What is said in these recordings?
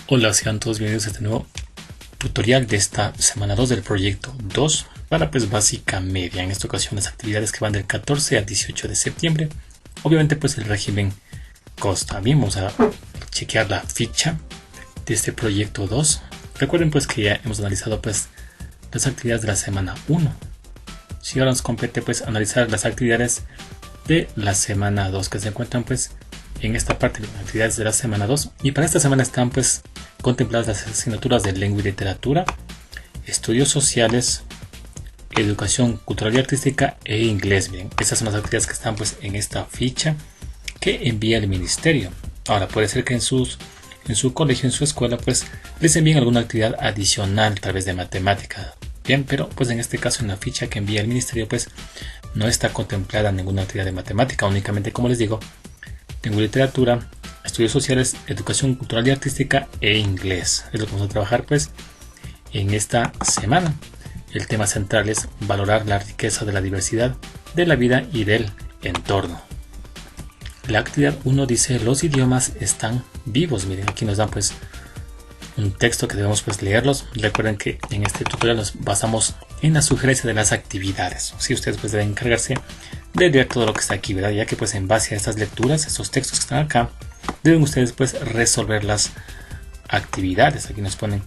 Hola, sean todos bienvenidos a este nuevo tutorial de esta semana 2 del proyecto 2 para pues básica media. En esta ocasión las actividades que van del 14 al 18 de septiembre. Obviamente pues el régimen consta. Bien, vamos a chequear la ficha de este proyecto 2. Recuerden pues que ya hemos analizado pues las actividades de la semana 1. Si ahora nos compete pues analizar las actividades de la semana 2 que se encuentran pues en esta parte de las actividades de la semana 2, y para esta semana están pues contempladas las asignaturas de lengua y literatura, estudios sociales, educación cultural y artística e inglés. Bien, esas son las actividades que están pues en esta ficha que envía el ministerio. Ahora puede ser que en su colegio, en su escuela pues les envíen alguna actividad adicional, tal vez de matemática. Bien, pero pues en este caso en la ficha que envía el ministerio pues no está contemplada ninguna actividad de matemática, únicamente, como les digo, lengua y literatura, estudios sociales, educación cultural y artística e inglés. Es lo que vamos a trabajar pues en esta semana. El tema central es valorar la riqueza de la diversidad de la vida y del entorno. La actividad 1 dice: los idiomas están vivos. Miren, aquí nos dan pues un texto que debemos pues leerlos. Recuerden que en este tutorial nos basamos en la sugerencia de las actividades. Si ustedes pues deben encargarse de leer todo lo que está aquí, ¿verdad? Ya que pues en base a estas lecturas, estos textos que están acá, deben ustedes pues resolver las actividades. Aquí nos ponen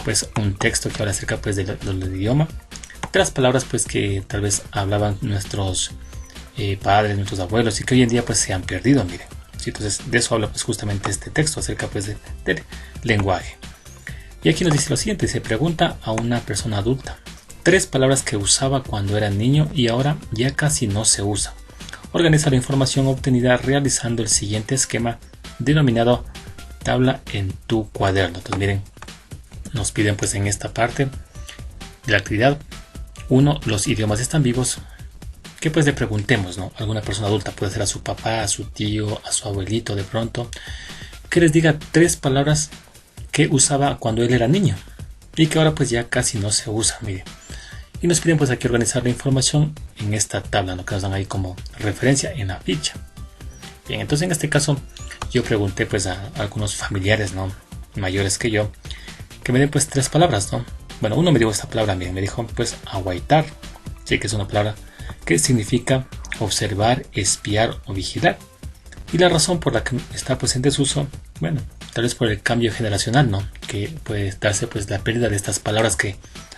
pues un texto que habla acerca pues del idioma, de las palabras pues que tal vez hablaban nuestros padres, nuestros abuelos, y que hoy en día pues se han perdido, miren. ¿Sí? Entonces de eso habla pues justamente este texto acerca pues del lenguaje. Y aquí nos dice lo siguiente: se pregunta a una persona adulta 3 palabras que usaba cuando era niño y ahora ya casi no se usa. Organiza la información obtenida realizando el siguiente esquema denominado tabla en tu cuaderno. Entonces miren, nos piden pues en esta parte de la actividad 1, los idiomas están vivos, que pues le preguntemos, ¿no? Alguna persona adulta, puede ser a su papá, a su tío, a su abuelito de pronto, que les diga 3 palabras que usaba cuando él era niño y que ahora pues ya casi no se usa, miren. Y nos piden pues aquí organizar la información en esta tabla, ¿no? Que nos dan ahí como referencia en la ficha. Bien, entonces en este caso yo pregunté pues a algunos familiares, ¿no?, mayores que yo, que me den pues 3 palabras, ¿no? Bueno, uno me dio esta palabra, bien, me dijo pues aguaitar, sí, que es una palabra que significa observar, espiar o vigilar. Y la razón por la que está pues en desuso, bueno, tal vez por el cambio generacional, ¿no?, que puede darse pues la pérdida de estas palabras que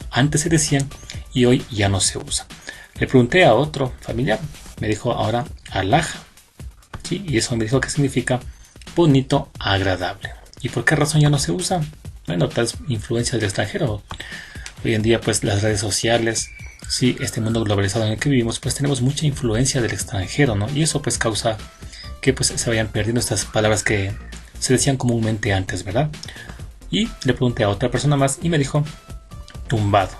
antes se decían y hoy ya no se usa. Le pregunté a otro familiar, me dijo ahora alhaja, ¿sí? Y eso me dijo que significa bonito, agradable. ¿Y por qué razón ya no se usa? Bueno, tal influencia del extranjero. Hoy en día pues las redes sociales, sí, este mundo globalizado en el que vivimos, pues tenemos mucha influencia del extranjero, ¿no? Y eso pues causa que pues se vayan perdiendo estas palabras que se decían comúnmente antes, ¿verdad? Y le pregunté a otra persona más y me dijo tumbado,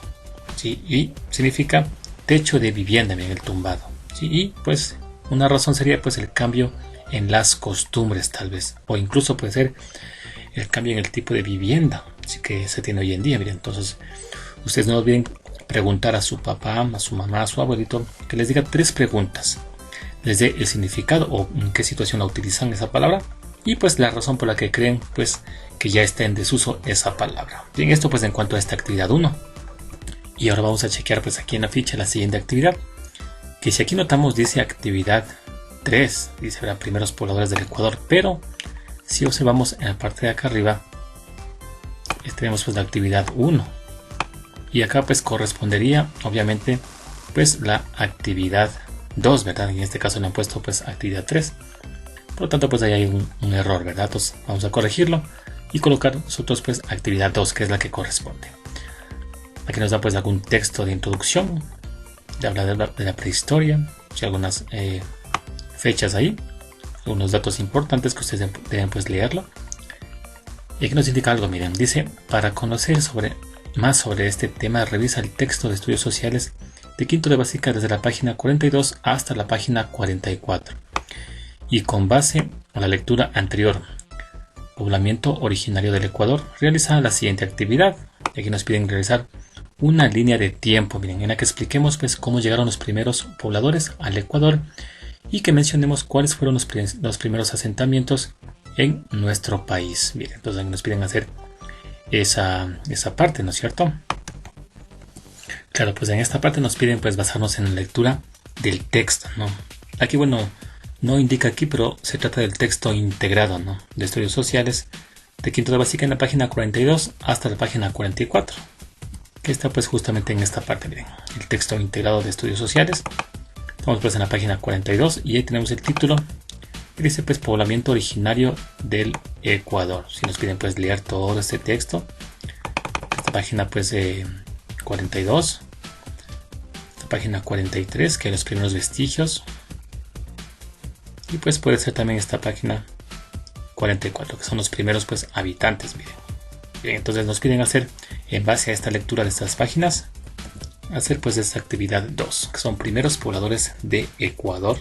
¿sí? Y significa techo de vivienda, bien, el tumbado, ¿sí? Y pues una razón sería pues el cambio en las costumbres, tal vez, o incluso puede ser el cambio en el tipo de vivienda, ¿sí?, que se tiene hoy en día. Miren, entonces ustedes no olviden preguntar a su papá, a su mamá, a su abuelito, que les diga 3 preguntas, les dé el significado o en qué situación la utilizan esa palabra y pues la razón por la que creen pues que ya está en desuso esa palabra. Bien, esto pues en cuanto a esta actividad 1. Y ahora vamos a chequear pues aquí en la ficha la siguiente actividad, que si aquí notamos dice actividad 3, dice, ¿verdad?, primeros pobladores del Ecuador, pero si observamos en la parte de acá arriba tenemos pues la actividad 1 y acá pues correspondería obviamente pues la actividad 2, ¿verdad? En este caso le han puesto pues actividad 3, por lo tanto pues ahí hay un error, ¿verdad? Entonces vamos a corregirlo y colocar nosotros pues actividad 2, que es la que corresponde. Aquí nos da pues algún texto de introducción, de hablar de la prehistoria, y algunas fechas ahí, algunos datos importantes que ustedes deben pues leerlo. Y aquí nos indica algo, miren, dice: para conocer más sobre este tema, revisa el texto de estudios sociales de quinto de básica desde la página 42 hasta la página 44. Y con base a la lectura anterior, poblamiento originario del Ecuador, realiza la siguiente actividad. Y aquí nos piden realizar una línea de tiempo, miren, en la que expliquemos pues cómo llegaron los primeros pobladores al Ecuador y que mencionemos cuáles fueron los primeros asentamientos en nuestro país. Bien, entonces nos piden hacer esa parte, ¿no es cierto? Claro, pues en esta parte nos piden pues basarnos en la lectura del texto, ¿no? Aquí, bueno, no indica aquí, pero se trata del texto integrado, ¿no? De estudios sociales, de quinto de básica en la página 42 hasta la página 44, que está pues justamente en esta parte, miren, el texto integrado de estudios sociales. Estamos pues en la página 42 y ahí tenemos el título que dice pues poblamiento originario del Ecuador. Si nos piden pues leer todo este texto, esta página pues 42, esta página 43, que es los primeros vestigios, y pues puede ser también esta página 44, que son los primeros pues habitantes. Miren. Bien, entonces nos piden hacer, en base a esta lectura de estas páginas, hacer pues esta actividad 2, que son primeros pobladores de Ecuador.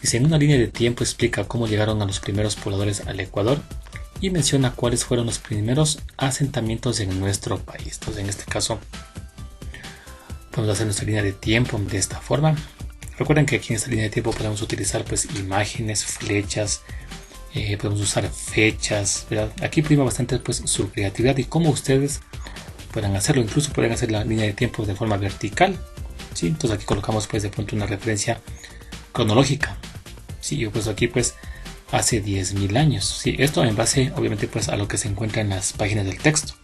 Dice, en una línea de tiempo explica cómo llegaron a los primeros pobladores al Ecuador y menciona cuáles fueron los primeros asentamientos en nuestro país. Entonces en este caso podemos hacer nuestra línea de tiempo de esta forma. Recuerden que aquí en esta línea de tiempo podemos utilizar pues imágenes, flechas, podemos usar fechas, ¿verdad? Aquí prima bastante pues su creatividad y cómo ustedes puedan hacerlo. Incluso pueden hacer la línea de tiempo de forma vertical, ¿sí? Entonces aquí colocamos pues de pronto una referencia cronológica, ¿sí? Yo pues aquí pues hace 10.000 años, ¿sí? Esto en base obviamente pues a lo que se encuentra en las páginas del texto.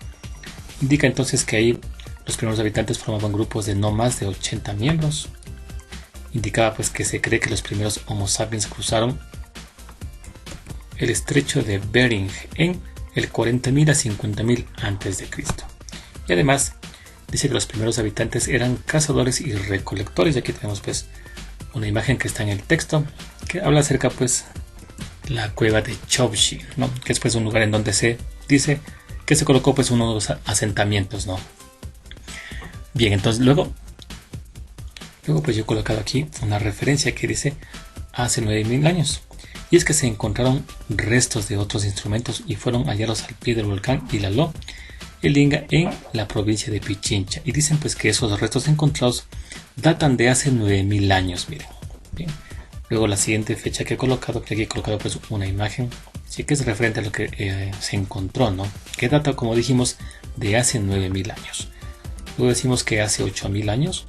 Indica entonces que ahí los primeros habitantes formaban grupos de no más de 80 miembros. Indicaba pues que se cree que los primeros Homo sapiens cruzaron el estrecho de Bering en el 40.000 a 50.000 a.C. Y además dice que los primeros habitantes eran cazadores y recolectores. Y aquí tenemos pues una imagen que está en el texto que habla acerca pues la cueva de Chobchi, ¿no? Que es pues un lugar en donde se dice que se colocó pues uno de los asentamientos, ¿no? Bien, entonces luego pues yo he colocado aquí una referencia que dice hace 9.000 años. Y es que se encontraron restos de otros instrumentos y fueron hallados al pie del volcán Ilaló, el Inga, en la provincia de Pichincha. Y dicen pues que esos restos encontrados datan de hace 9.000 años, miren. Bien. Luego la siguiente fecha que he colocado, que aquí he colocado pues una imagen, sí que es referente a lo que se encontró, ¿no? Que data, como dijimos, de hace 9.000 años. Luego decimos que hace 8.000 años,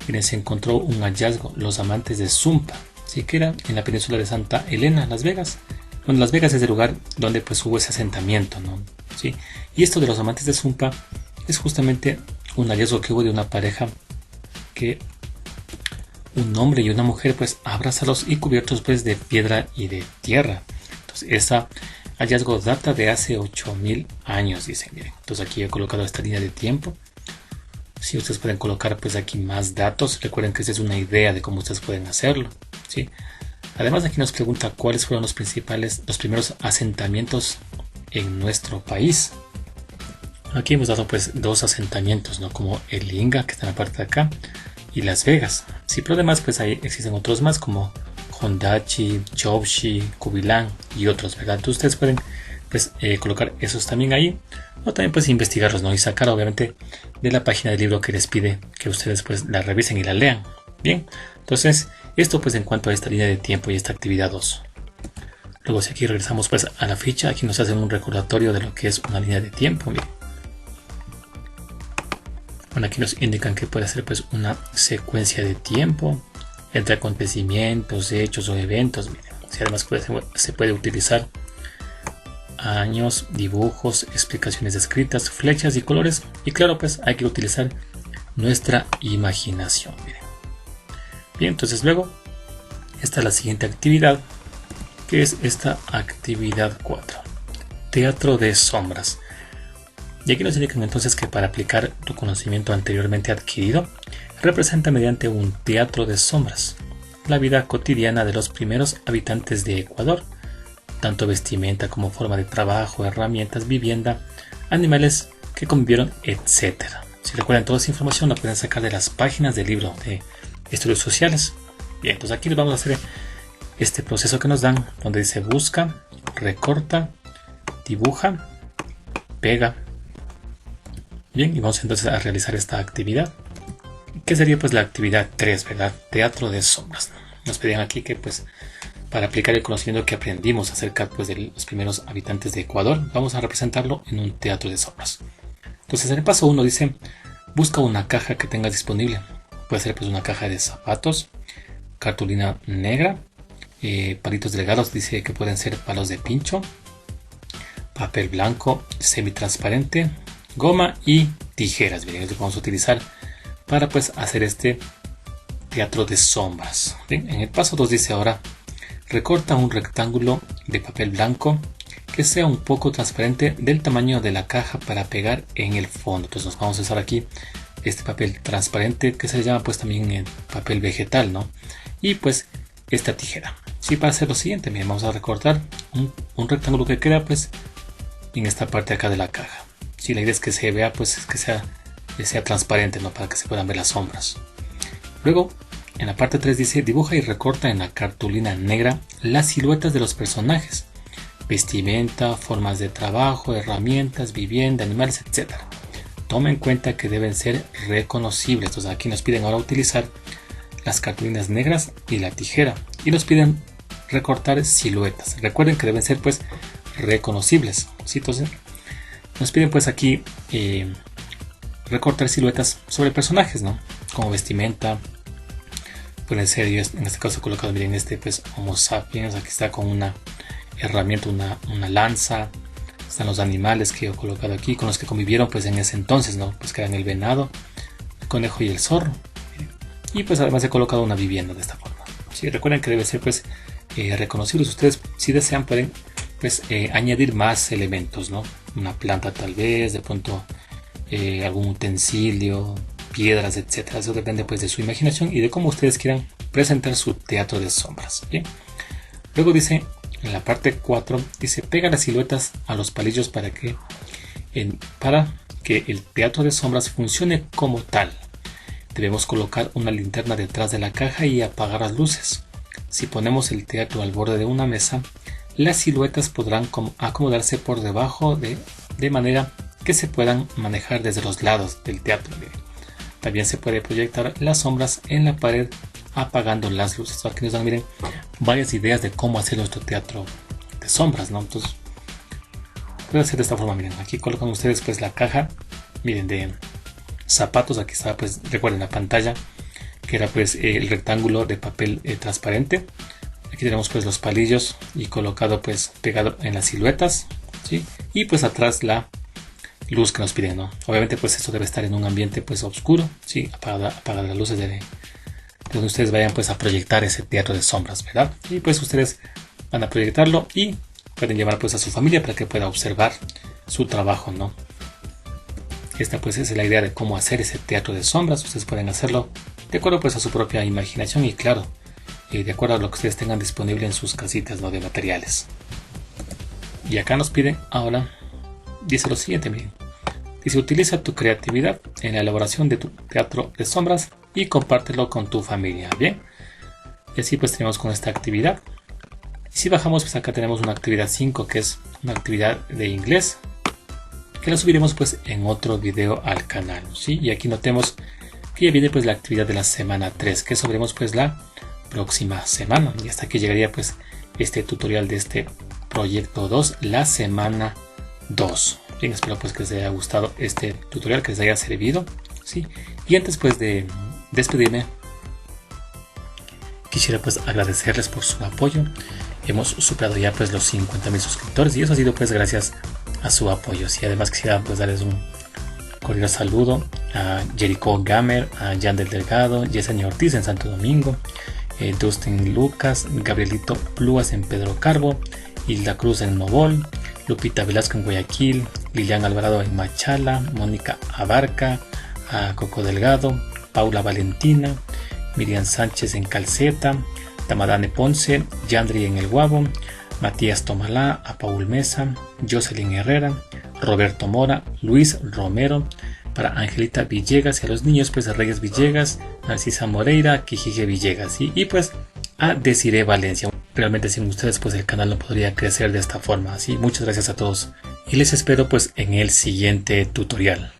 miren, se encontró un hallazgo, los amantes de Sumpa, ¿sí? Que era en la península de Santa Elena, Las Vegas. Bueno, Las Vegas es el lugar donde pues hubo ese asentamiento, ¿no? ¿Sí? Y esto de los amantes de Sumpa es justamente un hallazgo que hubo de una pareja que un hombre y una mujer pues abrazados y cubiertos pues de piedra y de tierra. Entonces ese hallazgo data de hace 8.000 años, dicen. Miren, entonces aquí he colocado esta línea de tiempo. Si ustedes pueden colocar pues aquí más datos, recuerden que esta es una idea de cómo ustedes pueden hacerlo, ¿sí? Además aquí nos pregunta cuáles fueron los primeros asentamientos en nuestro país. Aquí hemos dado pues dos asentamientos, ¿no? Como el Inga, que está en la parte de acá, y Las Vegas, sí, pero además pues ahí existen otros más como Hondachi, Chobchi, Kubilán y otros, ¿verdad? Entonces ustedes pueden pues colocar esos también ahí, o también pues investigarlos, ¿no? Y sacar obviamente de la página del libro que les pide que ustedes pues la revisen y la lean. Bien, entonces esto pues en cuanto a esta línea de tiempo y esta actividad 2. Luego si aquí regresamos pues a la ficha, aquí nos hacen un recordatorio de lo que es una línea de tiempo. Miren. Bueno, aquí nos indican que puede ser pues una secuencia de tiempo entre acontecimientos, hechos o eventos. Miren. Si además se puede utilizar años, dibujos, explicaciones escritas, flechas y colores. Y claro, pues hay que utilizar nuestra imaginación. Miren. Bien, entonces luego está la siguiente actividad, que es esta actividad 4, teatro de sombras. Y aquí nos indican entonces que para aplicar tu conocimiento anteriormente adquirido, representa mediante un teatro de sombras la vida cotidiana de los primeros habitantes de Ecuador, tanto vestimenta como forma de trabajo, herramientas, vivienda, animales que convivieron, etc. Si recuerdan, toda esa información la pueden sacar de las páginas del libro de estudios sociales. Bien, entonces aquí vamos a hacer este proceso que nos dan, donde dice busca, recorta, dibuja, pega. Bien, y vamos entonces a realizar esta actividad, que sería pues la actividad 3, ¿verdad? Teatro de sombras. Nos pedían aquí que pues para aplicar el conocimiento que aprendimos acerca pues, de los primeros habitantes de Ecuador, vamos a representarlo en un teatro de sombras. Entonces en el paso 1 dice, busca una caja que tengas disponible. Puede ser pues una caja de zapatos, cartulina negra, palitos delgados, dice que pueden ser palos de pincho, papel blanco semitransparente, goma y tijeras. Bien, es lo que vamos a utilizar para pues hacer este teatro de sombras. Bien, en el paso 2 dice ahora, recorta un rectángulo de papel blanco que sea un poco transparente del tamaño de la caja para pegar en el fondo. Entonces nos vamos a usar aquí este papel transparente que se le llama pues también papel vegetal, ¿no? Y pues esta tijera. Sí, para hacer lo siguiente, miren, vamos a recortar un rectángulo que queda pues en esta parte acá de la caja. Sí, la idea es que se vea pues que sea transparente, ¿no? Para que se puedan ver las sombras. Luego en la parte 3 dice, dibuja y recorta en la cartulina negra las siluetas de los personajes. Vestimenta, formas de trabajo, herramientas, vivienda, animales, etc. Toma en cuenta que deben ser reconocibles. Entonces aquí nos piden ahora utilizar las cartulinas negras y la tijera. Y nos piden recortar siluetas. Recuerden que deben ser pues reconocibles. ¿Sí? Entonces nos piden pues aquí recortar siluetas sobre personajes, ¿no? Como vestimenta. Pueden ser, yo en este caso he colocado, miren, este pues Homo sapiens, aquí está con una herramienta, una lanza. Están los animales que he colocado aquí, con los que convivieron pues en ese entonces, ¿no? Pues que eran el venado, el conejo y el zorro. Y pues además he colocado una vivienda de esta forma. Sí, recuerden que debe ser pues reconocibles. Ustedes si desean pueden pues añadir más elementos, ¿no? Una planta tal vez, de pronto algún utensilio, piedras, etcétera. Eso depende pues de su imaginación y de cómo ustedes quieran presentar su teatro de sombras. ¿Bien? Luego dice, en la parte 4, dice, pega las siluetas a los palillos para que el teatro de sombras funcione como tal. Debemos colocar una linterna detrás de la caja y apagar las luces. Si ponemos el teatro al borde de una mesa, las siluetas podrán acomodarse por debajo de manera que se puedan manejar desde los lados del teatro. También se puede proyectar las sombras en la pared apagando las luces. Aquí nos dan, miren, varias ideas de cómo hacer nuestro teatro de sombras, ¿no? Entonces, puede ser de esta forma, miren. Aquí colocan ustedes pues la caja, miren, de zapatos. Aquí está, pues, recuerden la pantalla, que era pues el rectángulo de papel transparente. Aquí tenemos pues los palillos y colocado pues pegado en las siluetas, ¿sí? Y pues atrás la luz que nos piden, ¿no? Obviamente pues esto debe estar en un ambiente pues oscuro, ¿sí? Apagar las luces de donde ustedes vayan pues a proyectar ese teatro de sombras, ¿verdad? Y pues ustedes van a proyectarlo y pueden llevar pues a su familia para que pueda observar su trabajo, ¿no? Esta pues es la idea de cómo hacer ese teatro de sombras. Ustedes pueden hacerlo de acuerdo pues a su propia imaginación y claro, de acuerdo a lo que ustedes tengan disponible en sus casitas, ¿no? De materiales. Y acá nos piden ahora, dice lo siguiente, miren. Dice, utiliza tu creatividad en la elaboración de tu teatro de sombras y compártelo con tu familia. Bien, y así pues tenemos con esta actividad. Y si bajamos, pues acá tenemos una actividad 5, que es una actividad de inglés, que la subiremos pues en otro video al canal, ¿sí? Y aquí notemos que ya viene pues la actividad de la semana 3, que subiremos pues la próxima semana. Y hasta aquí llegaría pues este tutorial de este proyecto 2, la semana 2. Bien, espero pues que les haya gustado este tutorial, que les haya servido, ¿sí? Y antes pues de despedirme, quisiera pues agradecerles por su apoyo. Hemos superado ya pues los 50.000 suscriptores y eso ha sido pues gracias a su apoyo. Y además quisiera pues darles un cordial saludo a Jericho Gamer, a Yandel Delgado, Yesenia Ortiz en Santo Domingo, Dustin Lucas, Gabrielito Pluas en Pedro Carbo, Hilda Cruz en Novol, Lupita Velasco en Guayaquil, Lilian Alvarado en Machala, Mónica Abarca, a Coco Delgado, Paula Valentina, Miriam Sánchez en Calceta, Tamadane Ponce, Yandri en El Guabo, Matías Tomalá, a Paul Mesa, Jocelyn Herrera, Roberto Mora, Luis Romero, para Angelita Villegas y a los niños pues a Reyes Villegas, Narcisa Moreira, Quijije Villegas y pues a Desiree Valencia. Realmente sin ustedes pues el canal no podría crecer de esta forma. Así muchas gracias a todos y les espero pues en el siguiente tutorial.